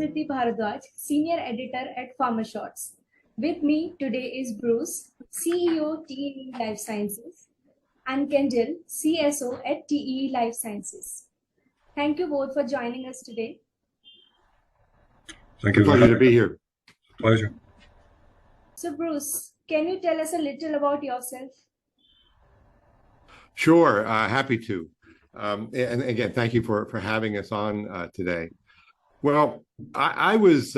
Smriti Bharadwaj, Senior Editor at PharmaShots. With me today is Bruce, CEO TAE Life Sciences, and Kendall, CSO at TAE Life Sciences. Thank you both for joining us today. Thank you. Pleasure to be here. Pleasure. So Bruce, can you tell us a little about yourself? Sure, happy to. And again, thank you for having us on today. Well, I was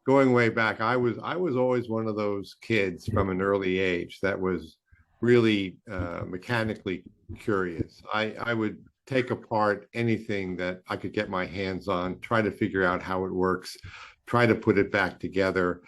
going way back. I was always one of those kids from an early age that was really mechanically curious. I would take apart anything that I could get my hands on, try to figure out how it works, try to put it back together.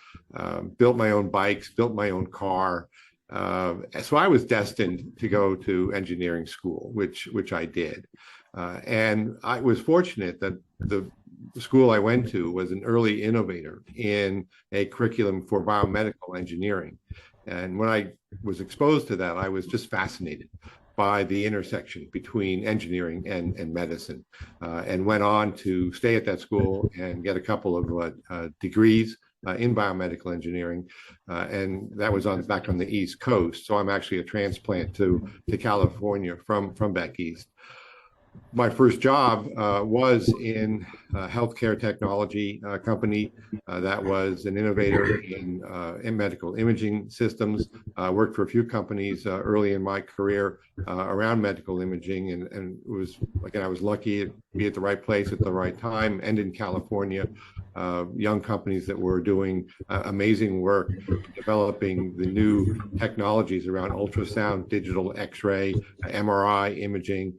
Built my own bikes, built my own car. So I was destined to go to engineering school, which I did. And I was fortunate that the school I went to was an early innovator in a curriculum for biomedical engineering. And when I was exposed to that, I was just fascinated by the intersection between engineering and medicine, and went on to stay at that school and get a couple of degrees in biomedical engineering, and that was back on the East Coast. So I'm actually a transplant to California from back east. My first job was in a healthcare technology company that was an innovator in medical imaging systems. Worked for a few companies early in my career around medical imaging, and it was, again, I was lucky to be at the right place at the right time, and in California. Young companies that were doing amazing work developing the new technologies around ultrasound, digital X-ray, MRI imaging.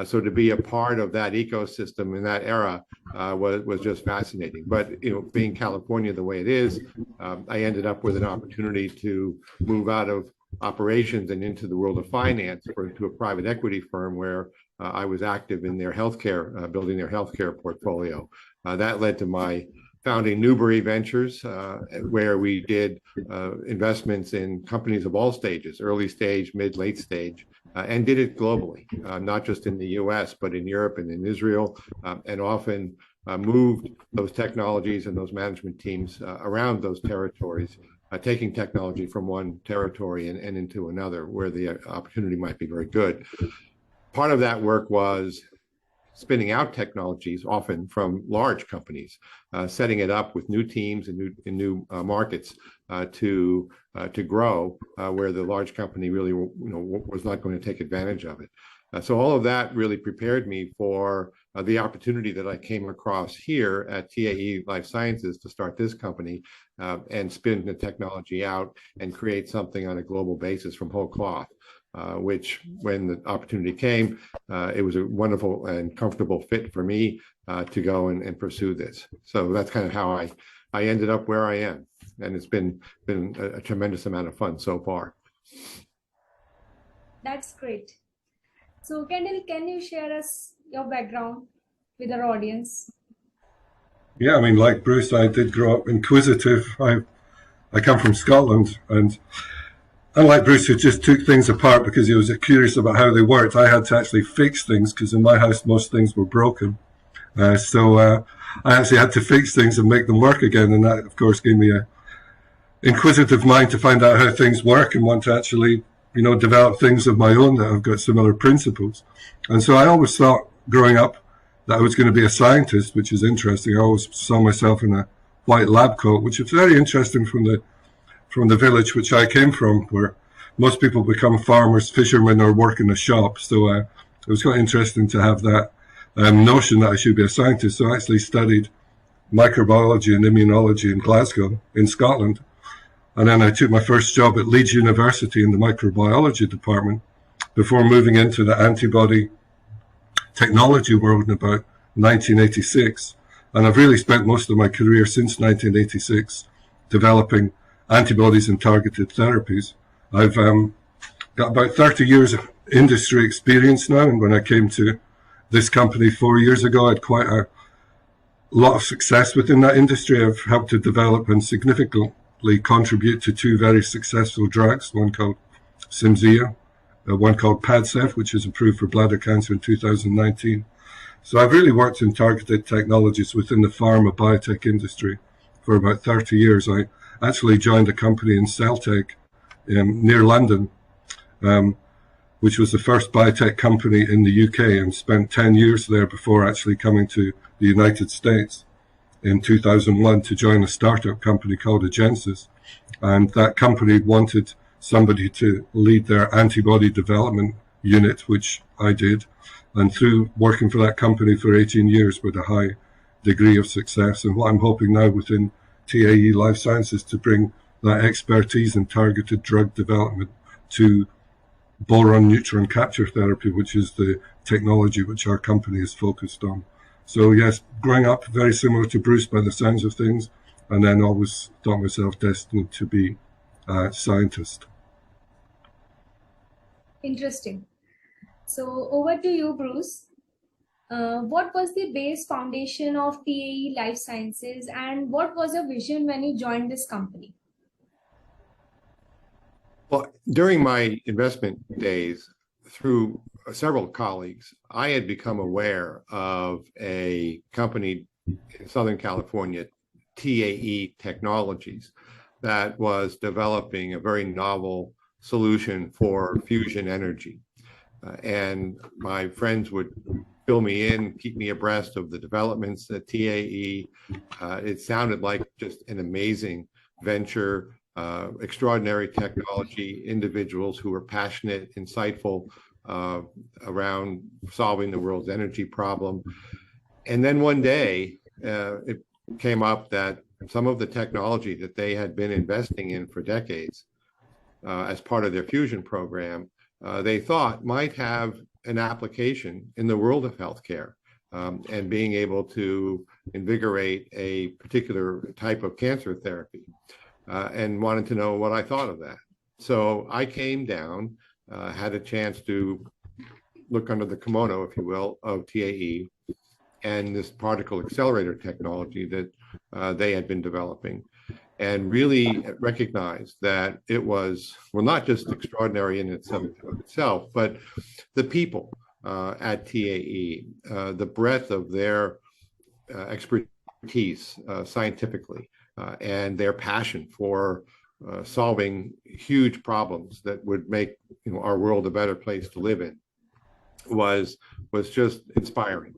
So to be a part of that ecosystem in that era was just fascinating. But being California the way it is, I ended up with an opportunity to move out of operations and into the world of finance to a private equity firm where I was active in their healthcare, building their healthcare portfolio. That led to my founding Newbury Ventures, where we did investments in companies of all stages, early stage, mid, late stage, and did it globally, not just in the US, but in Europe and in Israel, and often moved those technologies and those management teams around those territories, taking technology from one territory and into another where the opportunity might be very good. Part of that work was spinning out technologies, often from large companies, setting it up with new teams and new markets to grow where the large company really was not going to take advantage of it. So all of that really prepared me for the opportunity that I came across here at TAE Life Sciences to start this company and spin the technology out and create something on a global basis from whole cloth. Which, when the opportunity came, it was a wonderful and comfortable fit for me to go and pursue this. So that's kind of how I ended up where I am, and it's been a tremendous amount of fun so far. That's great. So Kendall, can you share us your background with our audience? Yeah, I mean, like Bruce, I did grow up inquisitive. I come from Scotland, and unlike Bruce, who just took things apart because he was curious about how they worked, I had to actually fix things because in my house most things were broken. So I actually had to fix things and make them work again, and that, of course, gave me an inquisitive mind to find out how things work and want to actually, develop things of my own that have got similar principles. And so I always thought, growing up, that I was going to be a scientist, which is interesting. I always saw myself in a white lab coat, which is very interesting from the village which I came from, where most people become farmers, fishermen, or work in a shop. So it was quite interesting to have that notion that I should be a scientist. So I actually studied microbiology and immunology in Glasgow, in Scotland. And then I took my first job at Leeds University in the microbiology department before moving into the antibody technology world in about 1986. And I've really spent most of my career since 1986 developing antibodies and targeted therapies. I've got about 30 years of industry experience now, and when I came to this company 4 years ago, I had quite a lot of success within that industry. I've helped to develop and significantly contribute to two very successful drugs, one called Cimzia, one called Padcev, which is approved for bladder cancer in 2019, So I've really worked in targeted technologies within the pharma biotech industry for about 30 years. I actually joined a company in Celtech near London, which was the first biotech company in the UK, and spent 10 years there before actually coming to the United States in 2001 to join a startup company called Agensis. And that company wanted somebody to lead their antibody development unit, which I did. And through working for that company for 18 years with a high degree of success, and what I'm hoping now within TAE Life Sciences to bring that expertise in targeted drug development to boron neutron capture therapy, which is the technology which our company is focused on. So yes, growing up very similar to Bruce by the sounds of things, and then always thought myself destined to be a scientist. Interesting. So over to you, Bruce. What was the base foundation of TAE Life Sciences, and what was your vision when you joined this company? Well, during my investment days, through several colleagues, I had become aware of a company in Southern California, TAE Technologies, that was developing a very novel solution for fusion energy. And my friends would fill me in, keep me abreast of the developments at TAE. It sounded like just an amazing venture, extraordinary technology, individuals who were passionate, insightful around solving the world's energy problem. And then one day, it came up that some of the technology that they had been investing in for decades as part of their fusion program, they thought might have an application in the world of healthcare, and being able to invigorate a particular type of cancer therapy, and wanted to know what I thought of that. So I came down, had a chance to look under the kimono, if you will, of TAE and this particle accelerator technology that they had been developing, and really recognized that it was, well, not just extraordinary in itself, but the people at TAE, the breadth of their expertise scientifically, and their passion for solving huge problems that would make our world a better place to live in was just inspiring.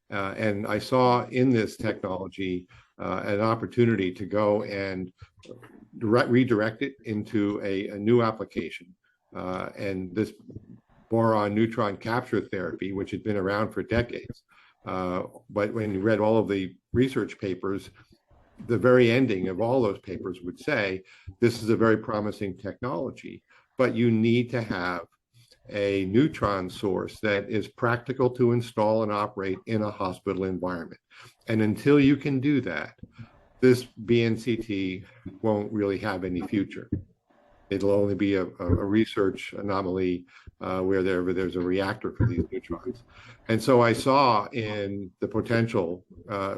And I saw in this technology an opportunity to go and redirect it into a new application. And this boron neutron capture therapy, which had been around for decades. But when you read all of the research papers, the very ending of all those papers would say, this is a very promising technology, but you need to have a neutron source that is practical to install and operate in a hospital environment. And until you can do that, this BNCT won't really have any future. It'll only be a research anomaly where there's a reactor for these neutrons. And so I saw in the potential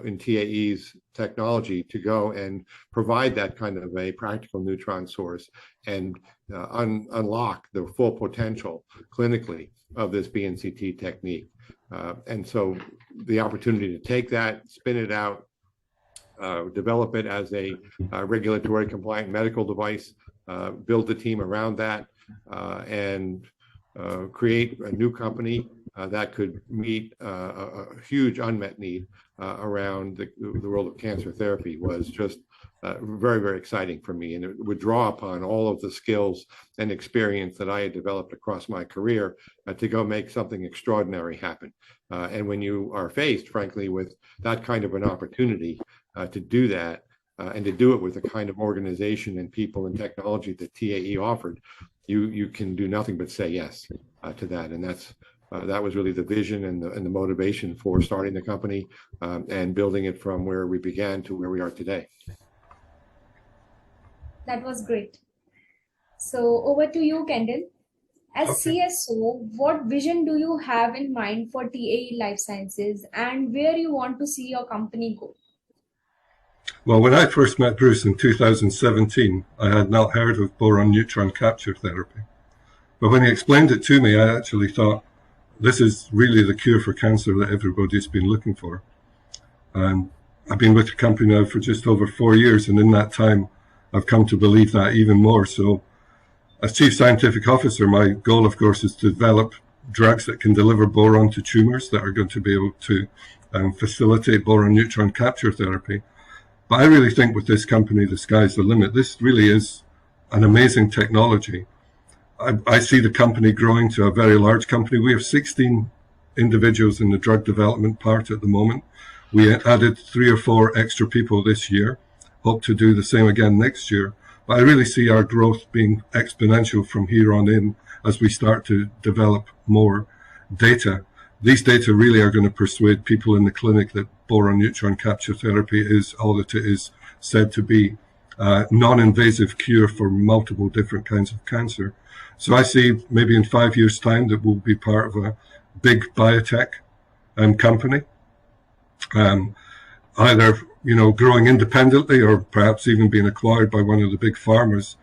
in TAE's technology to go and provide that kind of a practical neutron source and unlock the full potential clinically of this BNCT technique. And so the opportunity to take that, spin it out, develop it as a regulatory compliant medical device, build the team around that, and create a new company that could meet a huge unmet need around the world of cancer therapy was just very, very exciting for me. And it would draw upon all of the skills and experience that I had developed across my career to go make something extraordinary happen. And when you are faced, frankly, with that kind of an opportunity to do that, and to do it with the kind of organization and people and technology that TAE offered, you can do nothing but say yes to that. And that was really the vision and the motivation for starting the company and building it from where we began to where we are today. That was great. So over to you, Kendall. As CSO, what vision do you have in mind for TAE Life Sciences and where you want to see your company go? Well, when I first met Bruce in 2017, I had not heard of boron neutron capture therapy. But when he explained it to me, I actually thought, this is really the cure for cancer that everybody's been looking for. And I've been with the company now for just over 4 years, and in that time, I've come to believe that even more. So, as Chief Scientific Officer, my goal, of course, is to develop drugs that can deliver boron to tumors that are going to be able to facilitate boron neutron capture therapy. But I really think with this company, the sky's the limit. This really is an amazing technology. I see the company growing to a very large company. We have 16 individuals in the drug development part at the moment. We added 3 or 4 extra people this year. Hope to do the same again next year. But I really see our growth being exponential from here on in as we start to develop more data. These data really are going to persuade people in the clinic that boron neutron capture therapy is all that it is said to be, non-invasive cure for multiple different kinds of cancer. So I see maybe in 5 years' time that we'll be part of a big biotech company, either growing independently or perhaps even being acquired by one of the big pharmas.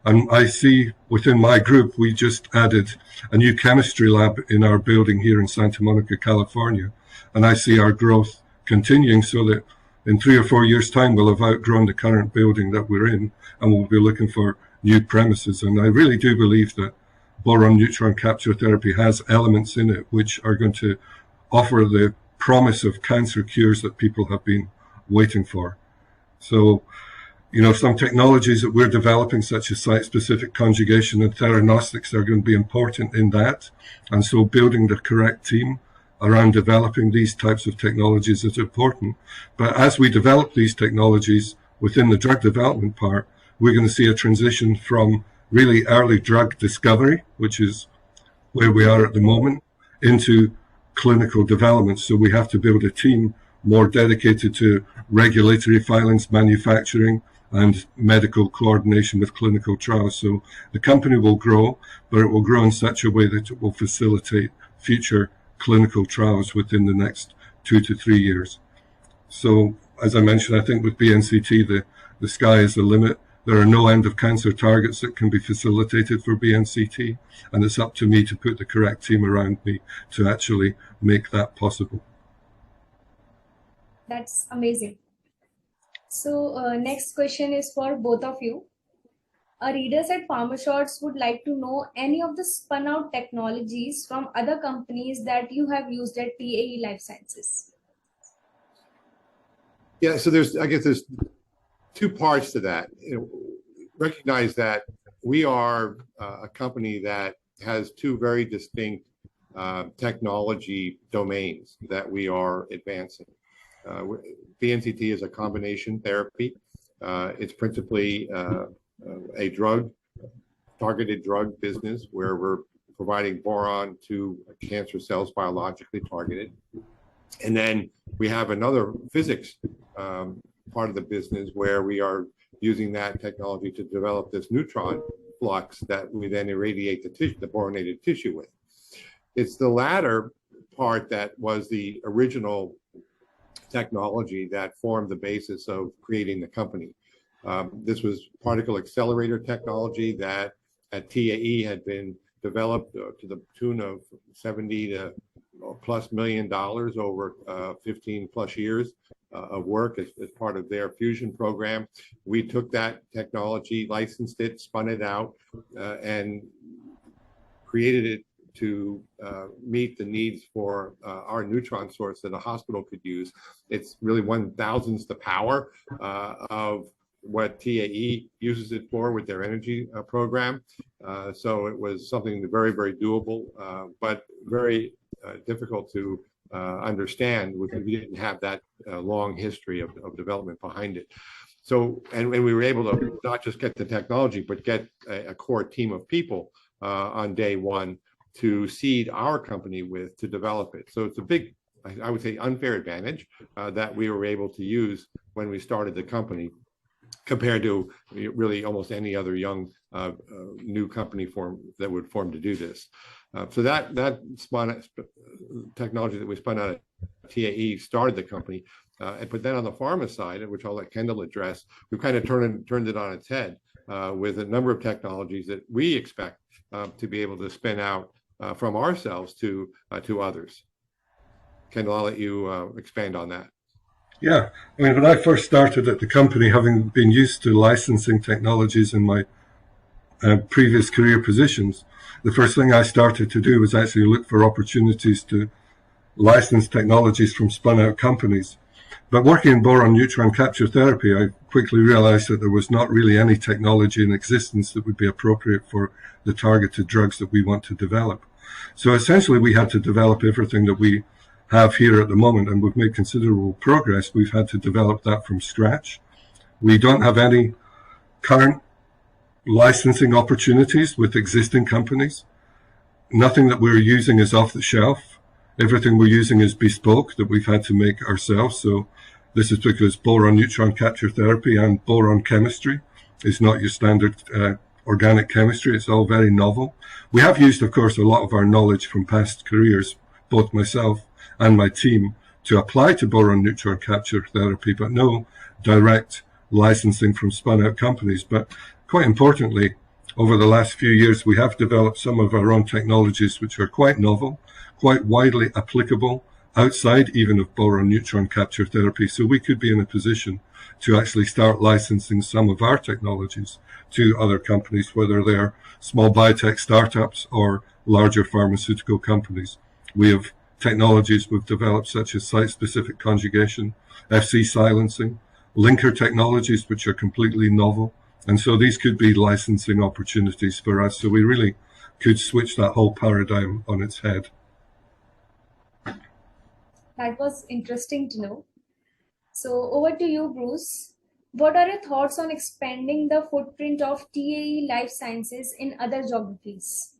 And I see within my group, we just added a new chemistry lab in our building here in Santa Monica, California. And I see our growth continuing so that in 3 or 4 years' time, we'll have outgrown the current building that we're in, and we'll be looking for new premises. And I really do believe that boron neutron capture therapy has elements in it which are going to offer the promise of cancer cures that people have been waiting for. So, some technologies that we're developing, such as site-specific conjugation and theranostics, are going to be important in that. And so building the correct team around developing these types of technologies is important. But as we develop these technologies within the drug development part, we're going to see a transition from really early drug discovery, which is where we are at the moment, into clinical development. So we have to build a team more dedicated to regulatory filings, manufacturing, and medical coordination with clinical trials. So the company will grow, but it will grow in such a way that it will facilitate future clinical trials within the next 2 to 3 years. So, as I mentioned, I think with BNCT, the sky is the limit. There are no end of cancer targets that can be facilitated for BNCT, and it's up to me to put the correct team around me to actually make that possible. That's amazing. So next question is for both of you. Our readers at PharmaShots would like to know any of the spun out technologies from other companies that you have used at TAE Life Sciences. Yeah, so I guess there's 2 parts to that. Recognize that we are a company that has 2 very distinct technology domains that we are advancing. BNCT is a combination therapy. It's principally a targeted drug business where we're providing boron to cancer cells biologically targeted. And then we have another physics part of the business where we are using that technology to develop this neutron flux that we then irradiate the boronated tissue with. It's the latter part that was the original technology that formed the basis of creating the company. This was particle accelerator technology that at TAE had been developed to the tune of $70 to plus million over 15 plus years of work as part of their fusion program. We took that technology, licensed it, spun it out, and created it to meet the needs for our neutron source that a hospital could use. It's really 1/1000th the power of what TAE uses it for with their energy program. So it was something very, very doable, but very difficult to understand because we didn't have that long history of development behind it. So, and we were able to not just get the technology, but get a core team of people on day one to seed our company with to develop it. So it's a big, I would say, unfair advantage that we were able to use when we started the company compared to really almost any other young new company that would form to do this. So that technology that we spun out of TAE started the company. But then on the pharma side, which I'll let Kendall address, we've kind of turned it on its head with a number of technologies that we expect to be able to spin out from ourselves to others. Kendall, I'll let you expand on that. Yeah, I mean, when I first started at the company, having been used to licensing technologies in my previous career positions, the first thing I started to do was actually look for opportunities to license technologies from spun out companies. But working in boron neutron capture therapy, I quickly realized that there was not really any technology in existence that would be appropriate for the targeted drugs that we want to develop. So essentially, we had to develop everything that we have here at the moment, and we've made considerable progress. We've had to develop that from scratch. We don't have any current licensing opportunities with existing companies. Nothing that we're using is off the shelf. Everything we're using is bespoke that we've had to make ourselves. So this is because boron neutron capture therapy and boron chemistry is not your standard organic chemistry. It's all very novel. We have used, of course, a lot of our knowledge from past careers, both myself and my team, to apply to boron neutron capture therapy, but no direct licensing from spun out companies. But quite importantly, over the last few years, we have developed some of our own technologies which are quite novel, quite widely applicable outside even of boron neutron capture therapy. So we could be in a position to actually start licensing some of our technologies to other companies, whether they're small biotech startups or larger pharmaceutical companies. We have technologies we've developed such as site-specific conjugation, Fc silencing, linker technologies which are completely novel. And so these could be licensing opportunities for us. So we really could switch that whole paradigm on its head. That was interesting to know. So over to you, Bruce. What are your thoughts on expanding the footprint of TAE Life Sciences in other geographies?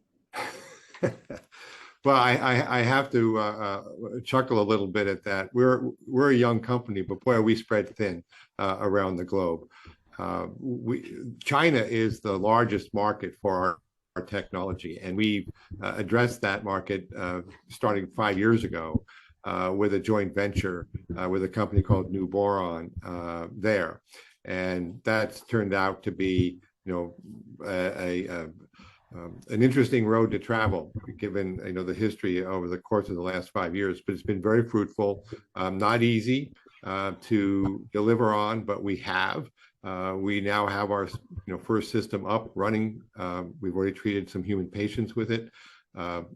Well, I have to chuckle a little bit at that. We're a young company, but boy, we spread thin around the globe. China is the largest market for our technology, and we addressed that market starting 5 years ago with a joint venture with a company called New Boron there, and that's turned out to be, an interesting road to travel, given the history over the course of the last 5 years. But it's been very fruitful, not easy to deliver on, but we have. We now have our first system up running. We've already treated some human patients with it,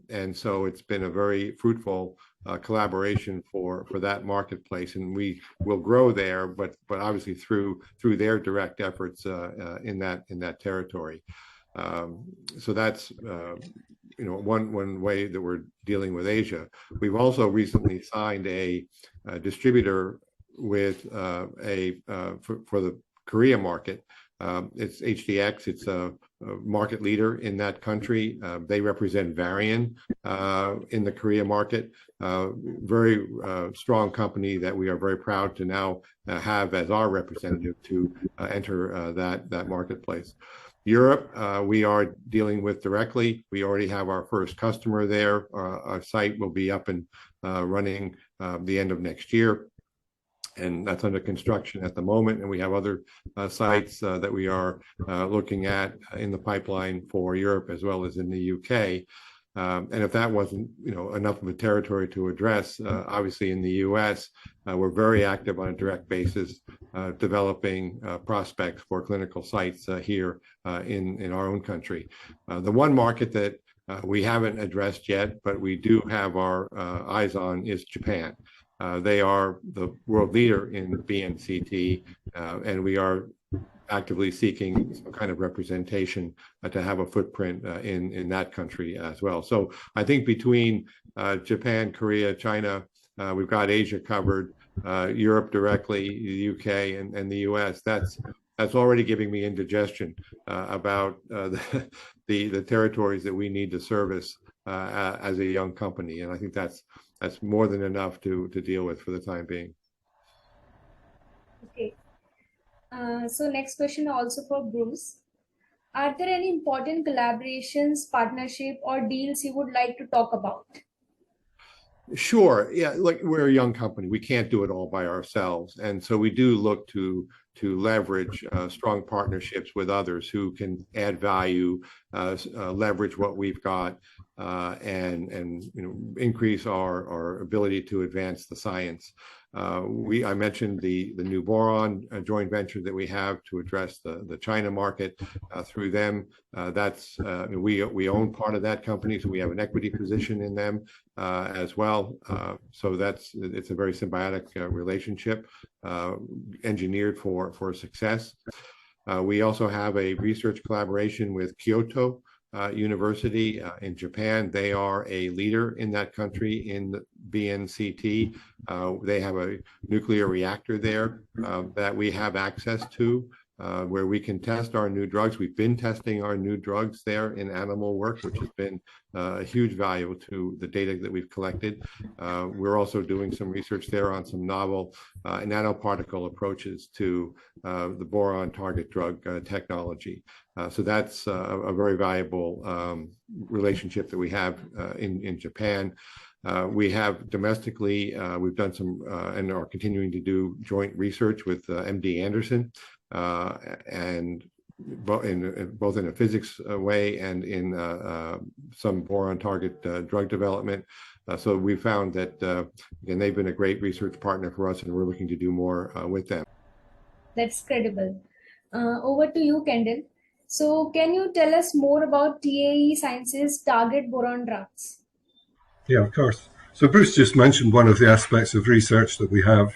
and so it's been a very fruitful collaboration for that marketplace, and we will grow there, but obviously through their direct efforts in that territory. So that's one way that we're dealing with Asia. We've also recently signed a distributor with for the Korea market. It's HDX. It's a market leader in that country. They represent Varian in the Korea market. Very strong company that we are very proud to now have as our representative to enter that marketplace. Europe, we are dealing with directly. We already have our first customer there. Our site will be up and running the end of next year, and that's under construction at the moment. And we have other sites that we are looking at in the pipeline for Europe as well as in the UK. And if that wasn't enough of a territory to address, obviously in the US, we're very active on a direct basis, developing prospects for clinical sites here in our own country. The one market that we haven't addressed yet, but we do have our eyes on, is Japan. They are the world leader in BNCT, and we are actively seeking some kind of representation to have a footprint in that country as well. So I think between Japan, Korea, China, we've got Asia covered, Europe directly, the UK, and the US. That's already giving me indigestion about the territories that we need to service as a young company, and I think that's more than enough to deal with for the time being. Okay. So next question also for Bruce. Are there any important collaborations, partnership, or deals you would like to talk about? Sure. Yeah. Look, we're a young company. We can't do it all by ourselves. And so we do look to leverage strong partnerships with others who can add value, leverage what we've got, and increase our ability to advance the science. I mentioned the new Boron joint venture that we have to address the China market through them. We own part of that company, so we have an equity position in them as well. So it's a very symbiotic relationship, engineered for success. We also have a research collaboration with Kyoto University in Japan. They are a leader in that country in the BNCT. They have a nuclear reactor there that we have access to, where we can test our new drugs. We've been testing our new drugs there in animal work, which has been a huge value to the data that we've collected. We're also doing some research there on some novel nanoparticle approaches to the boron target drug technology. So that's a very valuable relationship that we have in Japan. We have domestically, we've done some and are continuing to do joint research with MD Anderson, and both in a physics way and in some boron target drug development. So we found that, again, they've been a great research partner for us, and we're looking to do more with them. That's credible. Over to you, Kendall. So can you tell us more about TAE Sciences target boron drugs? Yeah, of course. So Bruce just mentioned one of the aspects of research that we have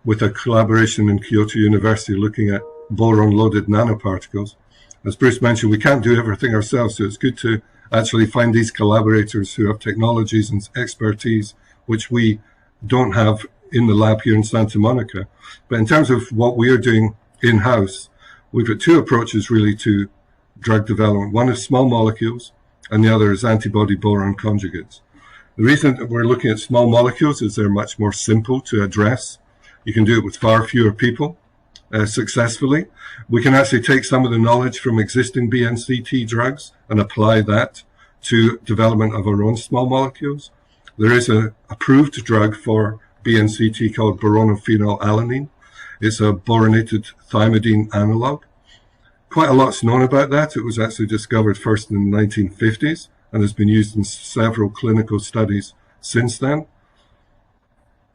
with a collaboration in Kyoto University looking at boron-loaded nanoparticles. As Bruce mentioned, we can't do everything ourselves, so it's good to actually find these collaborators who have technologies and expertise which we don't have in the lab here in Santa Monica. But in terms of what we are doing in-house, we've got two approaches really to drug development. One is small molecules, and the other is antibody boron conjugates. The reason that we're looking at small molecules is they're much more simple to address. You can do it with far fewer people successfully. We can actually take some of the knowledge from existing BNCT drugs and apply that to development of our own small molecules. There is an approved drug for BNCT called boronophenylalanine. It's a boronated thymidine analog. Quite a lot's known about that. It was actually discovered first in the 1950s and has been used in several clinical studies since then.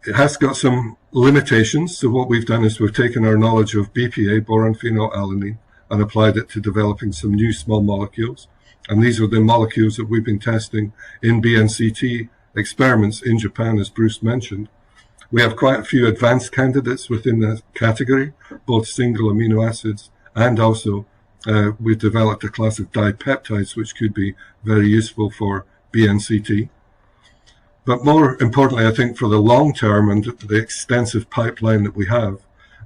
It has got some limitations. So what we've done is we've taken our knowledge of BPA, boronophenylalanine, and applied it to developing some new small molecules. And these are the molecules that we've been testing in BNCT experiments in Japan, as Bruce mentioned. We have quite a few advanced candidates within the category, both single amino acids and also we've developed a class of dipeptides which could be very useful for BNCT. But more importantly, I think for the long term and the extensive pipeline that we have,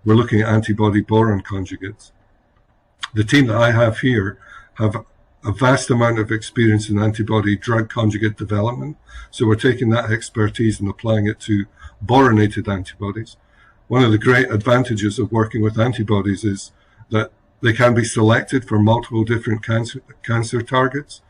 we're looking at antibody boron conjugates. The team that I have here have a vast amount of experience in antibody drug conjugate development. So we're taking that expertise and applying it to boronated antibodies. One of the great advantages of working with antibodies is that they can be selected for multiple different cancer targets.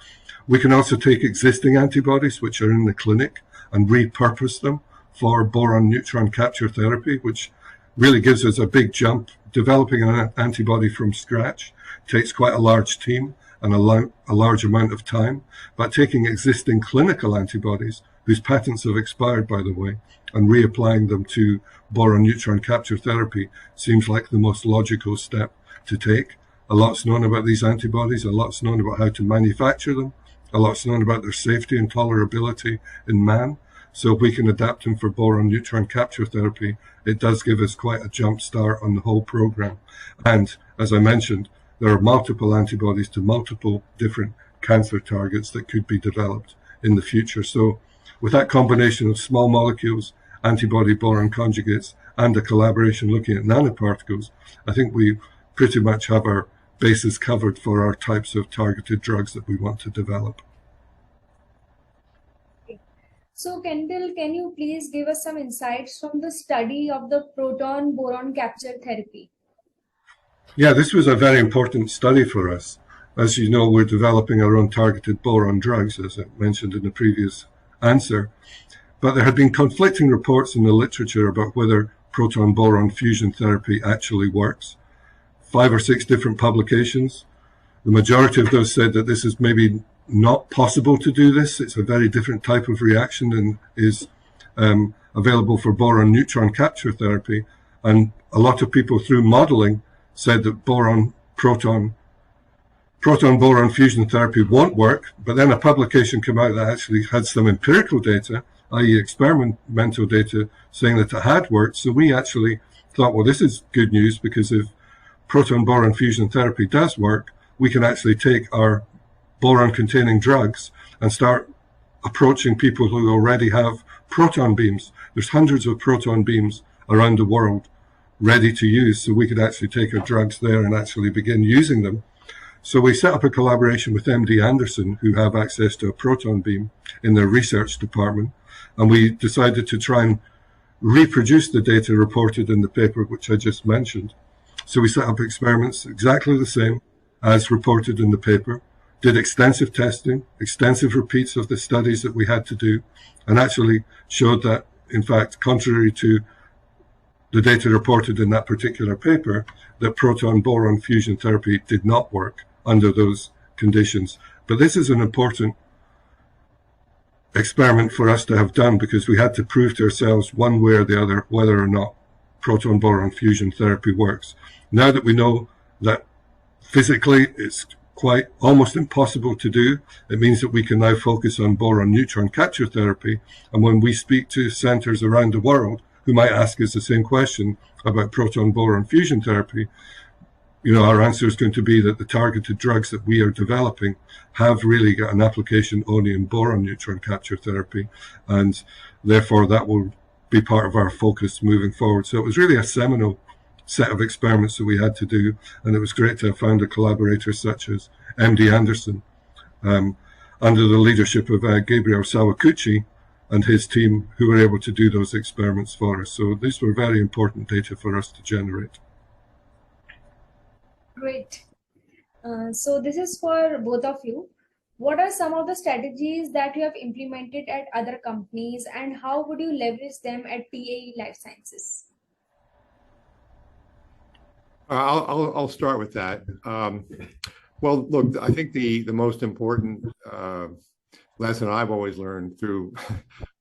We can also take existing antibodies which are in the clinic and repurpose them for boron neutron capture therapy, which really gives us a big jump. Developing an antibody from scratch takes quite a large team and a large amount of time, but taking existing clinical antibodies, whose patents have expired, by the way, and reapplying them to boron neutron capture therapy seems like the most logical step to take. A lot's known about these antibodies, a lot's known about how to manufacture them, a lot's known about their safety and tolerability in man. So if we can adapt them for boron neutron capture therapy, it does give us quite a jump start on the whole program. And as I mentioned, there are multiple antibodies to multiple different cancer targets that could be developed in the future. So with that combination of small molecules, antibody boron conjugates, and a collaboration looking at nanoparticles, I think we pretty much have our bases covered for our types of targeted drugs that we want to develop. So Kendall, can you please give us some insights from the study of the proton boron capture therapy? Yeah, this was a very important study for us. As you know, we're developing our own targeted boron drugs, as I mentioned in the previous answer. But there had been conflicting reports in the literature about whether proton-boron fusion therapy actually works. 5 or 6 different publications. The majority of those said that this is maybe not possible to do this. It's a very different type of reaction than is available for boron neutron capture therapy. And a lot of people through modeling said that proton-boron fusion therapy won't work. But then a publication came out that actually had some empirical data, i.e. experimental data, saying that it had worked. So we actually thought, well, this is good news, because if proton-boron fusion therapy does work, we can actually take our boron-containing drugs and start approaching people who already have proton beams. There's hundreds of proton beams around the world ready to use, so we could actually take our drugs there and actually begin using them. So we set up a collaboration with MD Anderson, who have access to a proton beam in their research department, and we decided to try and reproduce the data reported in the paper which I just mentioned. So we set up experiments exactly the same as reported in the paper, did extensive testing, extensive repeats of the studies that we had to do, and actually showed that, in fact, contrary to the data reported in that particular paper, that proton-boron fusion therapy did not work under those conditions. But this is an important experiment for us to have done, because we had to prove to ourselves one way or the other whether or not proton-boron fusion therapy works. Now that we know that physically it's quite almost impossible to do, it means that we can now focus on boron neutron capture therapy. And when we speak to centers around the world who might ask us the same question about proton-boron fusion therapy, our answer is going to be that the targeted drugs that we are developing have really got an application only in boron neutron capture therapy, and therefore that will be part of our focus moving forward. So it was really a seminal set of experiments that we had to do, and it was great to have found a collaborator such as MD Anderson, under the leadership of Gabriel Sawakuchi and his team, who were able to do those experiments for us. So these were very important data for us to generate. Great. So this is for both of you. What are some of the strategies that you have implemented at other companies, and how would you leverage them at TAE Life Sciences? I'll start with that. Well, look, I think the most important lesson I've always learned through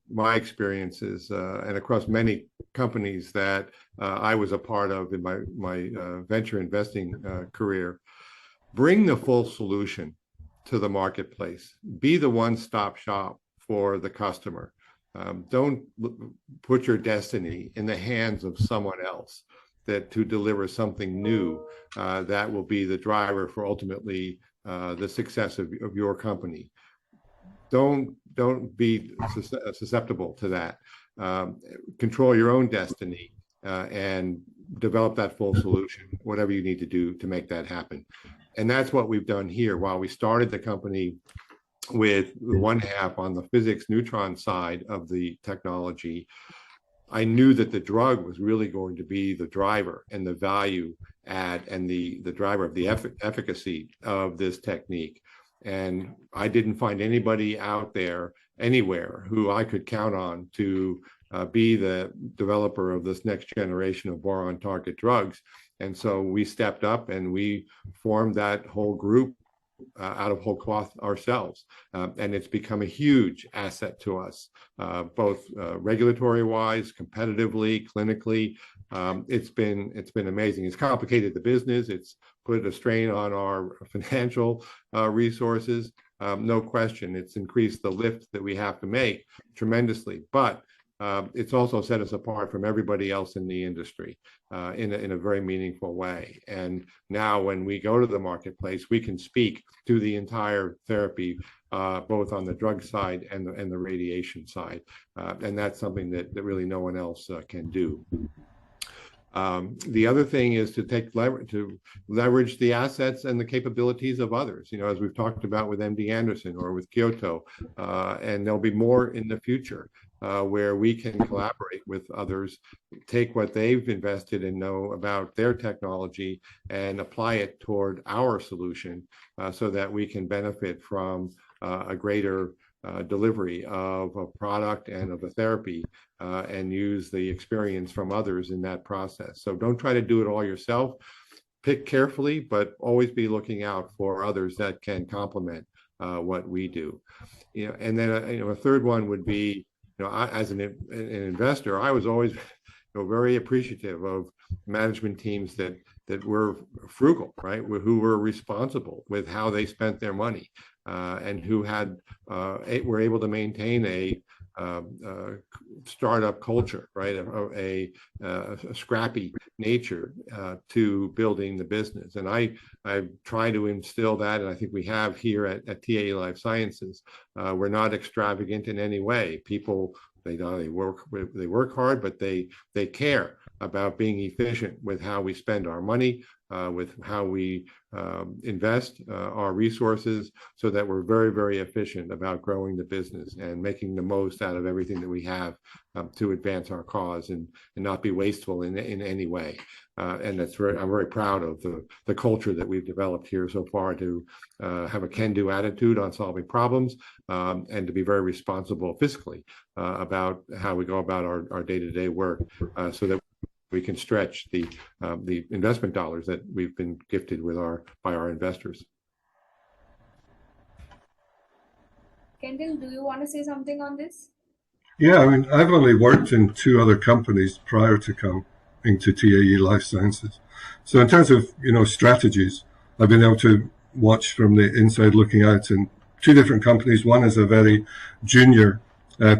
my experiences and across many companies that I was a part of in my venture investing career: bring the full solution to the marketplace. Be the one-stop shop for the customer. Don't put your destiny in the hands of someone else to deliver something new that will be the driver for ultimately the success of your company. Don't be susceptible to that. Control your own destiny and develop that full solution, whatever you need to do to make that happen. And that's what we've done here. While we started the company with one half on the physics neutron side of the technology, I knew that the drug was really going to be the driver and the value add and the driver of the efficacy of this technique. And I didn't find anybody out there anywhere who I could count on to be the developer of this next generation of boron target drugs. And so we stepped up and we formed that whole group out of whole cloth ourselves. And it's become a huge asset to us, both regulatory wise, competitively, clinically. It's been amazing. It's complicated the business. It's put a strain on our financial resources. No question. It's increased the lift that we have to make tremendously. But it's also set us apart from everybody else in the industry in a very meaningful way. And now when we go to the marketplace, we can speak to the entire therapy, both on the drug side and the radiation side. And that's something that really no one else can do. The other thing is to leverage the assets and the capabilities of others, as we've talked about with MD Anderson or with Kyoto, and there'll be more in the future where we can collaborate with others, take what they've invested and know about their technology and apply it toward our solution so that we can benefit from a greater delivery of a product and of a therapy, and use the experience from others in that process. So don't try to do it all yourself. Pick carefully, but always be looking out for others that can complement what we do. And then a third one would be, as an investor, I was always very appreciative of management teams that were frugal, right? Who were responsible with how they spent their money, and who were able to maintain a startup culture, right? A scrappy nature to building the business. And I try to instill that, and I think we have here at TAE Life Sciences. We're not extravagant in any way. People, they work hard, but they care about being efficient with how we spend our money, with how we invest our resources, so that we're very, very efficient about growing the business and making the most out of everything that we have to advance our cause, and not be wasteful in any way. And I'm very proud of the culture that we've developed here so far, to have a can-do attitude on solving problems, and to be very responsible fiscally about how we go about our day-to-day work, so that we can stretch the investment dollars that we've been gifted by our investors. Kendall, do you want to say something on this? Yeah, I mean, I've only worked in 2 other companies prior to coming to TAE Life Sciences. So in terms of, strategies, I've been able to watch from the inside looking out in 2 different companies. One is a very junior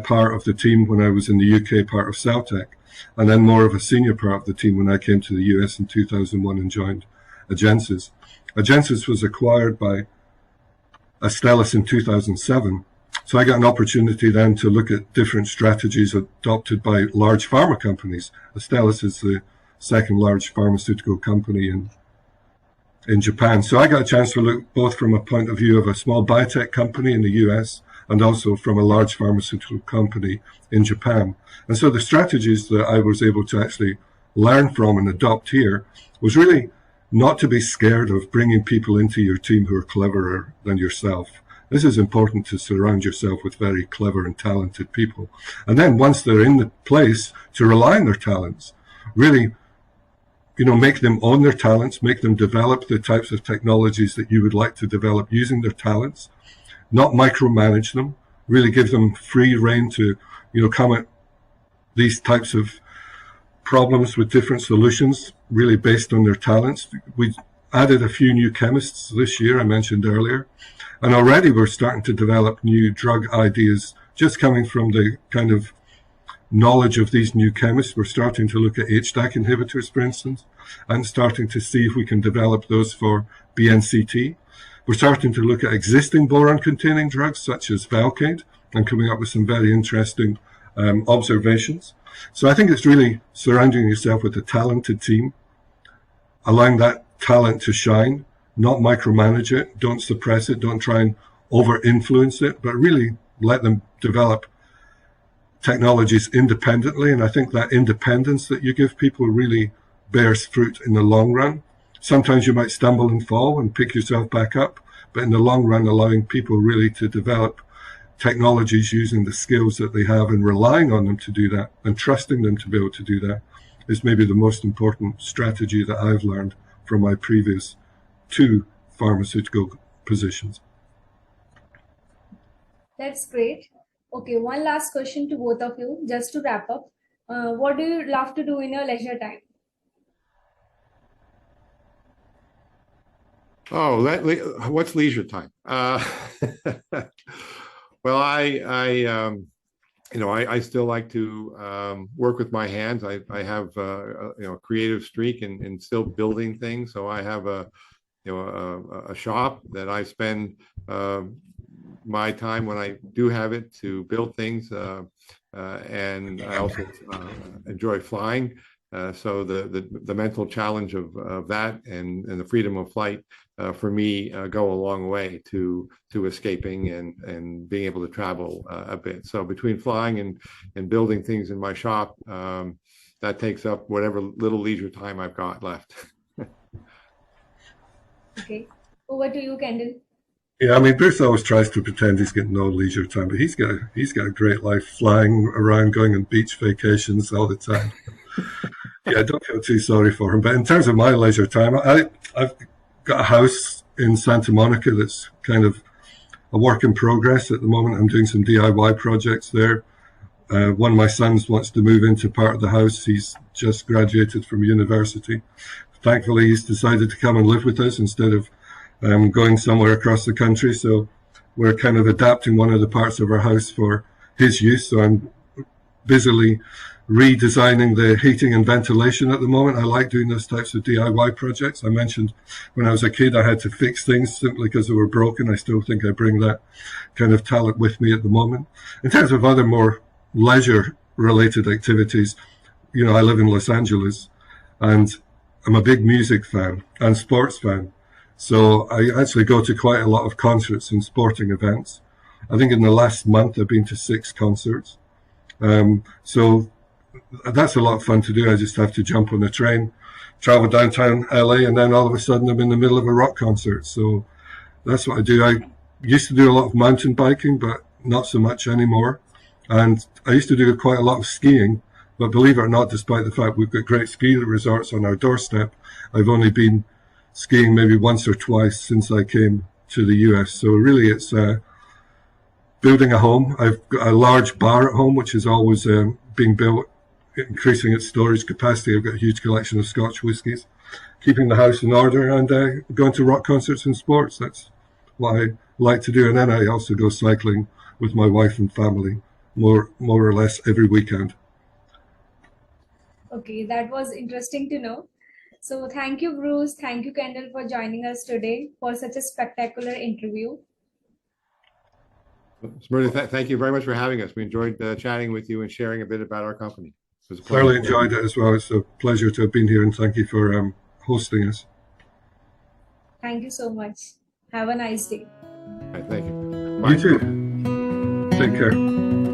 part of the team when I was in the UK, part of Celtec, and then more of a senior part of the team when I came to the US in 2001 and joined Agencis. Agencis was acquired by Astellas in 2007. So I got an opportunity then to look at different strategies adopted by large pharma companies. Astellas is the second large pharmaceutical company in Japan. So I got a chance to look both from a point of view of a small biotech company in the US, and also from a large pharmaceutical company in Japan. And so the strategies that I was able to actually learn from and adopt here was really not to be scared of bringing people into your team who are cleverer than yourself. This is important, to surround yourself with very clever and talented people. And then once they're in the place, to rely on their talents. Really, make them own their talents, make them develop the types of technologies that you would like to develop using their talents, not micromanage them, really give them free rein to, come at these types of problems with different solutions, really based on their talents. We added a few new chemists this year, I mentioned earlier, and already we're starting to develop new drug ideas just coming from the kind of knowledge of these new chemists. We're starting to look at HDAC inhibitors, for instance, and starting to see if we can develop those for BNCT. We're starting to look at existing boron-containing drugs, such as Velcade, and coming up with some very interesting observations. So I think it's really surrounding yourself with a talented team, allowing that talent to shine, not micromanage it, don't suppress it, don't try and over-influence it, but really let them develop technologies independently. And I think that independence that you give people really bears fruit in the long run. Sometimes you might stumble and fall and pick yourself back up, but in the long run, allowing people really to develop technologies using the skills that they have and relying on them to do that and trusting them to be able to do that is maybe the most important strategy that I've learned from my previous 2 pharmaceutical positions. That's great. Okay, one last question to both of you, just to wrap up. What do you love to do in your leisure time? Oh, what's leisure time? Well, I still like to work with my hands. I have a creative streak in still building things. So I have a shop that I spend my time, when I do have it, to build things, and I also enjoy flying. So the mental challenge of that and the freedom of flight for me go a long way to escaping and being able to travel a bit. So between flying and building things in my shop, that takes up whatever little leisure time I've got left. Okay, over to you, Kendall. Yeah, I mean, Bruce always tries to pretend he's got no leisure time, but he's got a great life, flying around, going on beach vacations all the time. Yeah, I don't feel too sorry for him. But in terms of my leisure time, I've got a house in Santa Monica that's kind of a work in progress at the moment. I'm doing some DIY projects there. One of my sons wants to move into part of the house. He's just graduated from university. Thankfully, he's decided to come and live with us instead of going somewhere across the country. So we're kind of adapting one of the parts of our house for his use. So I'm busily redesigning the heating and ventilation at the moment. I like doing those types of DIY projects. I mentioned when I was a kid, I had to fix things simply because they were broken. I still think I bring that kind of talent with me at the moment. In terms of other more leisure related activities, you know, I live in Los Angeles and I'm a big music fan and sports fan. So I actually go to quite a lot of concerts and sporting events. I think in the last month I've been to 6 concerts. So that's a lot of fun to do. I just have to jump on the train, travel downtown LA, and then all of a sudden I'm in the middle of a rock concert. So that's what I do. I used to do a lot of mountain biking, but not so much anymore. And I used to do quite a lot of skiing, but believe it or not, despite the fact we've got great ski resorts on our doorstep, I've only been skiing maybe once or twice since I came to the US. So really it's building a home. I've got a large bar at home, which is always being built, increasing its storage capacity. I've got a huge collection of Scotch whiskies, keeping the house in order, and going to rock concerts and sports. That's what I like to do. And then I also go cycling with my wife and family, more or less every weekend. Okay, that was interesting to know. So thank you, Bruce. Thank you, Kendall, for joining us today for such a spectacular interview. Smriti, thank you very much for having us. We enjoyed chatting with you and sharing a bit about our company. It was a pleasure. Thoroughly enjoyed it as well. It's a pleasure to have been here, and thank you for hosting us. Thank you so much. Have a nice day. All right, thank you. You too. Take care.